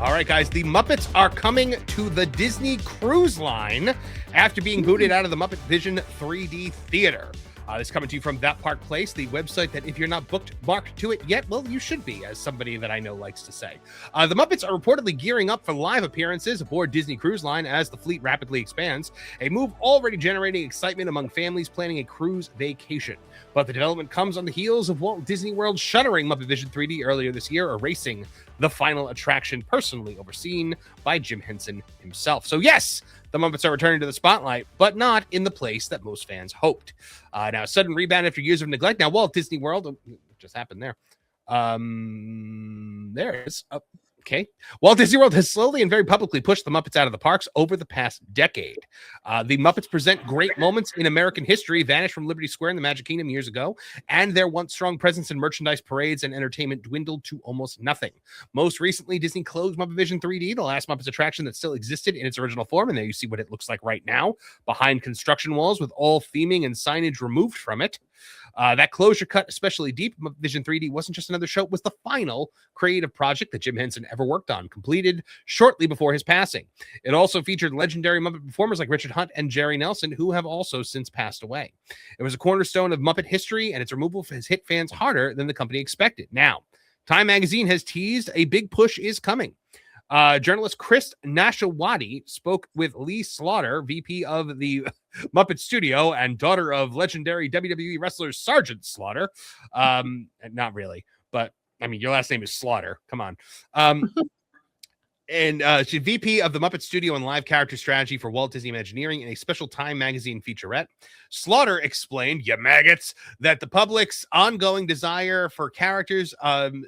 All right, guys, the Muppets are coming to the Disney Cruise Line after being booted out of the MuppetVision 3D theater. This is coming to you from That Park Place, the website that if you're not bookmarked to it yet, well, you should be, as somebody that I know likes to say. The Muppets are reportedly gearing up for live appearances aboard Disney Cruise Line as the fleet rapidly expands, a move already generating excitement among families planning a cruise vacation. But the development comes on the heels of Walt Disney World shuttering MuppetVision 3D earlier this year, erasing the final attraction personally overseen by Jim Henson himself. So yes, the Muppets are returning to the spotlight, but not in the place that most fans hoped. Now, a sudden rebound after years of neglect. Now, Walt Disney World, what just happened there? There it is. Oh, okay. Walt Disney World has slowly and very publicly pushed the Muppets out of the parks over the past decade. The Muppets present great moments in American history, vanished from Liberty Square in the Magic Kingdom years ago, and their once strong presence in merchandise, parades, and entertainment dwindled to almost nothing. Most recently, Disney closed MuppetVision 3D, the last Muppets attraction that still existed in its original form, and there you see what it looks like right now, behind construction walls with all theming and signage removed from it. That closure cut especially deep. Vision 3D wasn't just another show, it was the final creative project that Jim Henson ever worked on, completed shortly before his passing. It also featured legendary Muppet performers like Richard Hunt and Jerry Nelson, who have also since passed away. It was a cornerstone of Muppet history, and its removal has hit fans harder than the company expected. Now, Time Magazine has teased a big push is coming. Journalist Chris Nashawati spoke with Lee Slaughter, VP of the Muppet Studio and daughter of legendary WWE wrestler Sergeant Slaughter. Not really, but I mean, your last name is Slaughter. Come on. And she's VP of the Muppet Studio and Live Character Strategy for Walt Disney Imagineering in a special Time Magazine featurette. Slaughter explained, you maggots, that the public's ongoing desire for characters,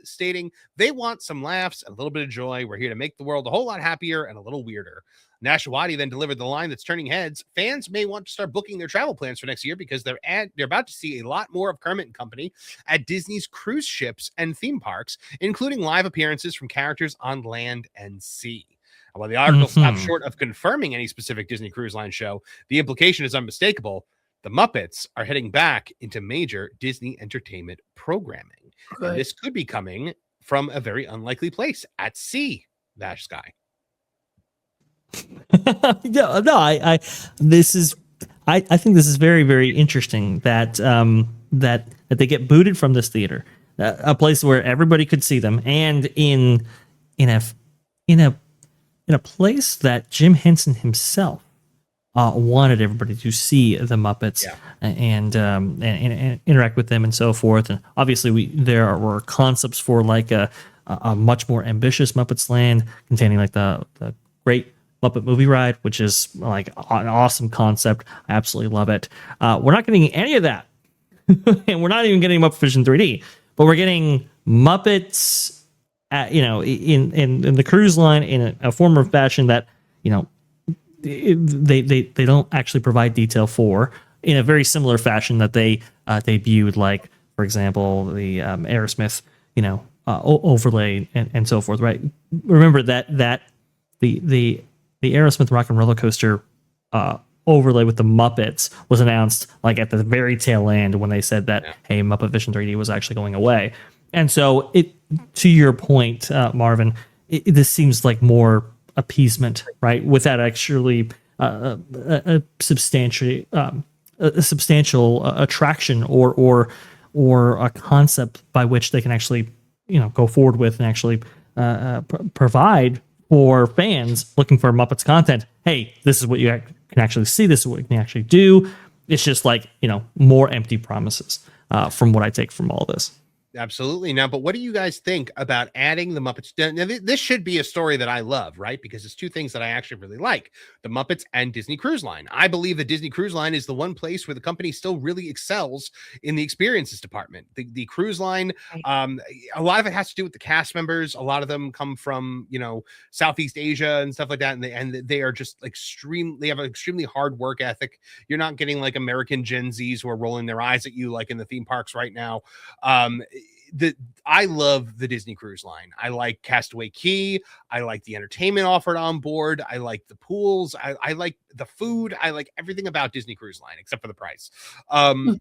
stating they want some laughs and a little bit of joy. We're here to make the world a whole lot happier and a little weirder. Nashawati then delivered the line that's turning heads. Fans may want to start booking their travel plans for next year because they're about to see a lot more of Kermit and Company at Disney's cruise ships and theme parks, including live appearances from characters on land and sea. And while the article stops short of confirming any specific Disney Cruise Line show, the implication is unmistakable. The Muppets are heading back into major Disney entertainment programming. Right. And this could be coming from a very unlikely place at sea, Vash Sky. Yeah, no, I think this is very, very interesting that that they get booted from this theater, a place where everybody could see them, and in a place that Jim Henson himself wanted everybody to see the Muppets, and interact with them and so forth. And obviously, there were concepts for like a much more ambitious Muppets Land containing like the great Muppet movie ride, which is like an awesome concept. I absolutely love it. We're not getting any of that. And we're not even getting MuppetVision 3D, but we're getting Muppets in the cruise line in a form or fashion that, they don't actually provide detail for, in a very similar fashion that they debuted, like, for example, the Aerosmith, overlay and so forth, right? Remember that the Aerosmith Rock and Roller Coaster overlay with the Muppets was announced like at the very tail end when they said that, hey, MuppetVision 3D was actually going away. And so to your point, Marvin, this seems like more appeasement, right? Without actually a substantial attraction or a concept by which they can actually, go forward with and actually provide for fans looking for Muppets content. Hey, this is what you can actually see. This is what you can actually do. It's just like, more empty promises from what I take from all this. Absolutely. Now, but what do you guys think about adding the Muppets? Now, this should be a story that I love, right? Because it's two things that I actually really like, the Muppets and Disney Cruise Line. I believe that Disney Cruise Line is the one place where the company still really excels in the experiences department. The cruise line, a lot of it has to do with the cast members. A lot of them come from, Southeast Asia and stuff like that. And they are just they have an extremely hard work ethic. You're not getting like American Gen Zs who are rolling their eyes at you like in the theme parks right now. I love the Disney Cruise Line. I like Castaway Cay. I like the entertainment offered on board. I like the pools. I like the food. I like everything about Disney Cruise Line except for the price. And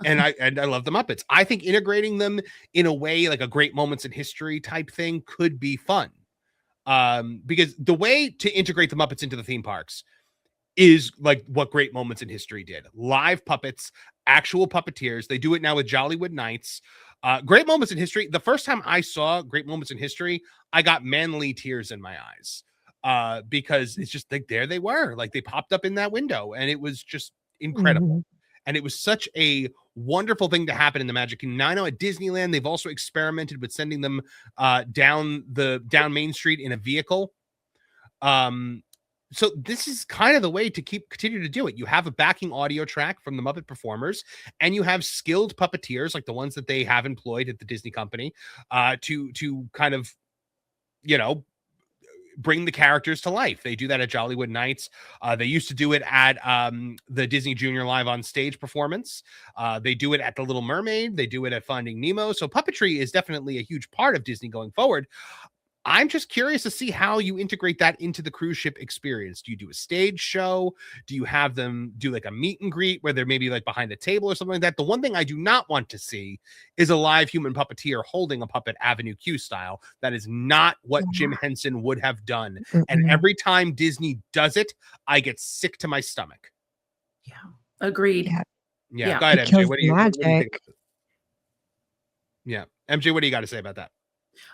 I love the Muppets. I think integrating them in a way like a great moments in history type thing could be fun. Because the way to integrate the Muppets into the theme parks is like what Great Moments in History did. Live puppets, actual puppeteers. They do it now with Jollywood Nights. Great Moments in History. The first time I saw Great Moments in History, I got manly tears in my eyes because it's just like there they were. Like they popped up in that window and it was just incredible. And it was such a wonderful thing to happen in the Magic Kingdom. Now I know at Disneyland, they've also experimented with sending them down Main Street in a vehicle. So this is kind of the way to continue to do it. You have a backing audio track from the Muppet performers, and you have skilled puppeteers like the ones that they have employed at the Disney company to kind of, bring the characters to life. They do that at Jollywood Nights. They used to do it at the Disney Junior Live on Stage performance. They do it at The Little Mermaid. They do it at Finding Nemo. So puppetry is definitely a huge part of Disney going forward. I'm just curious to see how you integrate that into the cruise ship experience. Do you do a stage show? Do you have them do like a meet and greet where they're maybe like behind the table or something like that? The one thing I do not want to see is a live human puppeteer holding a puppet Avenue Q style. That is not what Jim Henson would have done. And every time Disney does it, I get sick to my stomach. Yeah, agreed. Yeah. Go ahead, MJ. What do you think? Yeah. MJ, what do you got to say about that?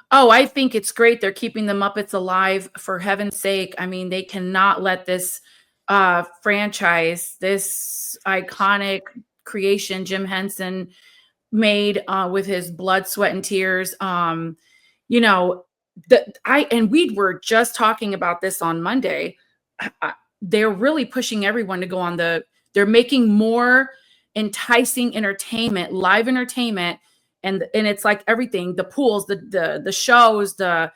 Oh, I think it's great. They're keeping the Muppets alive, for heaven's sake. I mean, they cannot let this franchise, this iconic creation Jim Henson made with his blood, sweat, and tears. And we were just talking about this on Monday. They're really pushing everyone to go on they're making more enticing entertainment, live entertainment. And it's like everything, the pools, the shows, the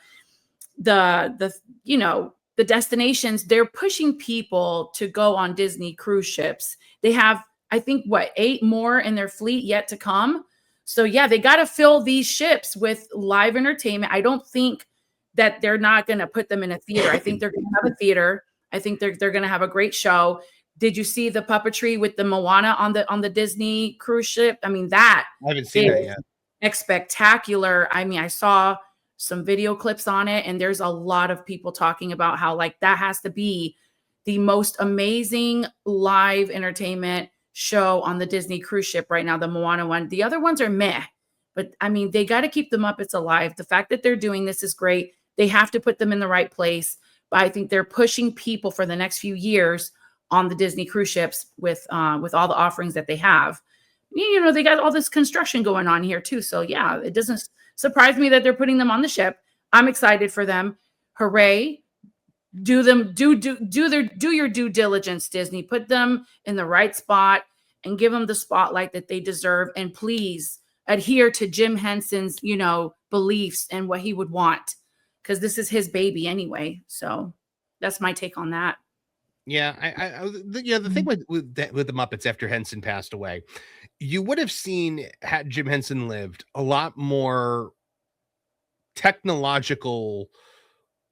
destinations, they're pushing people to go on Disney cruise ships. They have, I think, 8 more in their fleet yet to come. So yeah, they got to fill these ships with live entertainment. I don't think that they're not going to put them in a theater. I think they're going to have a theater. I think they're going to have a great show. Did you see the puppetry with the Moana on the Disney cruise ship? I mean, I haven't seen that yet. Spectacular. I mean, I saw some video clips on it, and there's a lot of people talking about how like that has to be the most amazing live entertainment show on the Disney cruise ship right now, the Moana one. The other ones are meh, but I mean, they got to keep the Muppets alive. The fact that they're doing this is great. They have to put them in the right place, but I think they're pushing people for the next few years on the Disney cruise ships with all the offerings that they have. They got all this construction going on here too. So yeah, it doesn't surprise me that they're putting them on the ship. I'm excited for them. Hooray. Do your due diligence, Disney. Put them in the right spot and give them the spotlight that they deserve. And please adhere to Jim Henson's, beliefs and what he would want, because this is his baby anyway. So that's my take on that. Yeah, the thing with the Muppets after Henson passed away, you would have seen, had Jim Henson lived, a lot more technological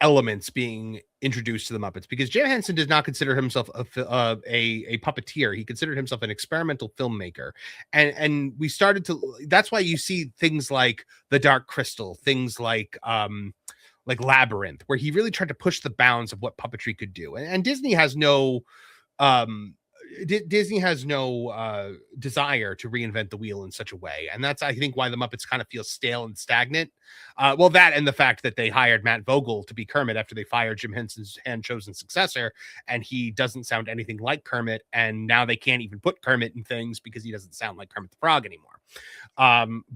elements being introduced to the Muppets, because Jim Henson does not consider himself a puppeteer. He considered himself an experimental filmmaker, and we started to. That's why you see things like The Dark Crystal, things like Labyrinth, where he really tried to push the bounds of what puppetry could do. And Disney has no desire to reinvent the wheel in such a way. And that's, I think, why the Muppets kind of feel stale and stagnant. Well, that and the fact that they hired Matt Vogel to be Kermit after they fired Jim Henson's hand-chosen successor, and he doesn't sound anything like Kermit, and now they can't even put Kermit in things because he doesn't sound like Kermit the Frog anymore.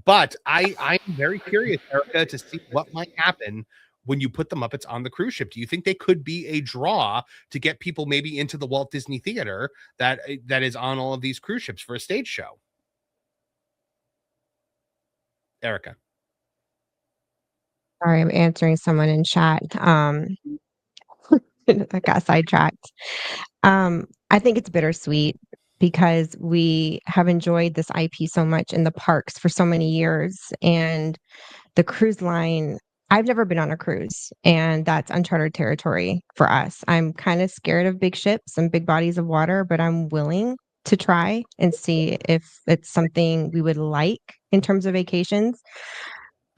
But I'm very curious, Erika, to see what might happen when you put the Muppets on the cruise ship. Do you think they could be a draw to get people maybe into the Walt Disney Theater that is on all of these cruise ships for a stage show? Erika. Sorry, I'm answering someone in chat. I got sidetracked. I think it's bittersweet because we have enjoyed this IP so much in the parks for so many years, and the cruise line, I've never been on a cruise, and that's uncharted territory for us. I'm kind of scared of big ships and big bodies of water, but I'm willing to try and see if it's something we would like in terms of vacations.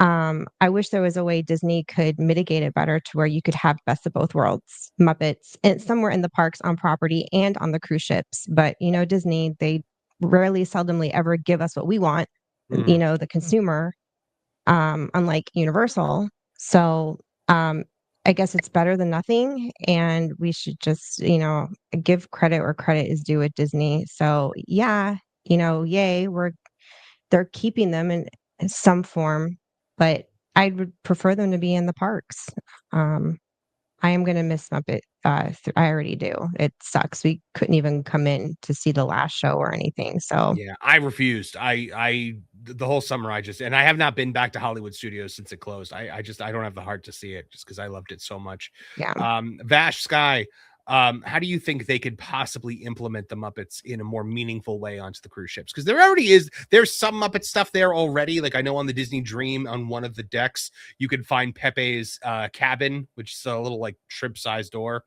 I wish there was a way Disney could mitigate it better to where you could have best of both worlds, Muppets, and somewhere in the parks on property and on the cruise ships. But Disney, they rarely, seldomly ever give us what we want. The consumer, unlike Universal. So I guess it's better than nothing, and we should just give credit where credit is due at Disney. So yeah, yay, they're keeping them in some form, but I would prefer them to be in the parks. I am going to miss Muppet. I already do. It sucks. We couldn't even come in to see the last show or anything. So yeah, I refused. I the whole summer and I have not been back to Hollywood Studios since it closed. I don't have the heart to see it just because I loved it so much. yeah. Vash Sky, how do you think they could possibly implement the Muppets in a more meaningful way onto the cruise ships? Because there's some Muppet stuff there already. Like I know on the Disney Dream, on one of the decks, you can find Pepe's cabin, which is a little like shrimp-sized door,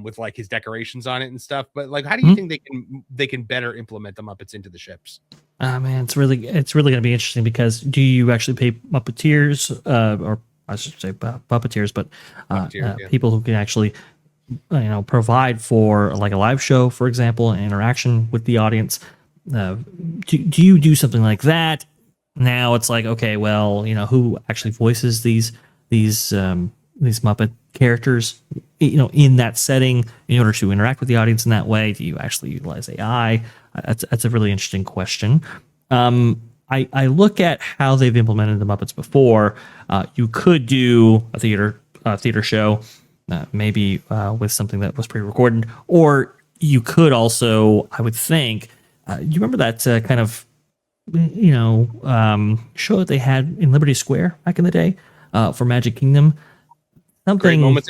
with like his decorations on it and stuff. But like, how do you think they can better implement the Muppets into the ships? Man, it's really going to be interesting, because do you actually pay Muppeteers, or I should say puppeteers, but people who can actually provide for like a live show, for example, an interaction with the audience? Do you do something like that? Now it's like, okay, well, who actually voices these Muppet characters, in that setting, in order to interact with the audience in that way? Do you actually utilize AI? That's a really interesting question. I look at how they've implemented the Muppets before. You could do a theater show, maybe with something that was pre-recorded, or you could also, I would think, you remember that kind of show that they had in Liberty Square back in the day for Magic Kingdom? Great moments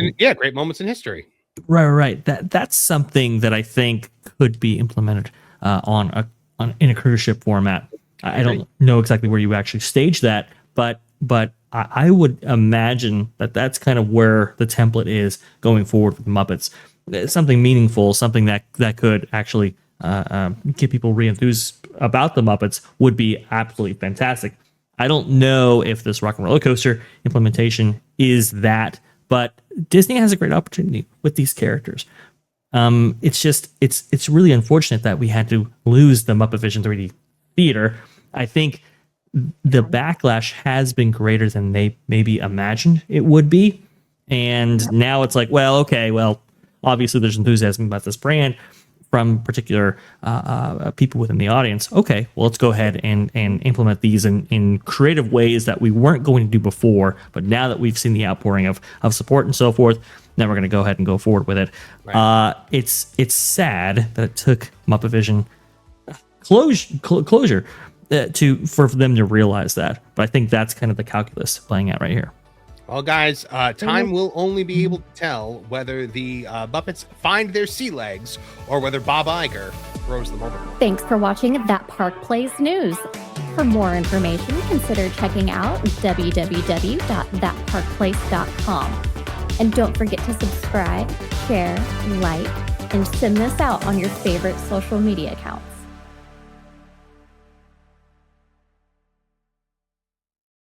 in history. Right. That's something that I think could be implemented in a cruise ship format. I don't know exactly where you actually stage that, but I would imagine that that's kind of where the template is going forward with the Muppets. Something meaningful, something that could actually get people re-enthused about the Muppets would be absolutely fantastic. I don't know if this Rock and Roller Coaster implementation is that, but Disney has a great opportunity with these characters. It's really unfortunate that we had to lose the MuppetVision 3D theater. I think the backlash has been greater than they maybe imagined it would be. And now it's like, well, okay, obviously there's enthusiasm about this brand from particular people within the audience. Okay, well, let's go ahead and implement these in creative ways that we weren't going to do before. But now that we've seen the outpouring of support and so forth, now we're going to go ahead and go forward with it. Right. It's sad that it took MuppetVision closure for them to realize that. But I think that's kind of the calculus playing out right here. Well, guys, time will only be able to tell whether the Muppets find their sea legs or whether Bob Iger throws them overboard. Thanks for watching That Park Plays News. For more information, consider checking out www.thatparkplace.com. And don't forget to subscribe, share, like, and send this out on your favorite social media accounts.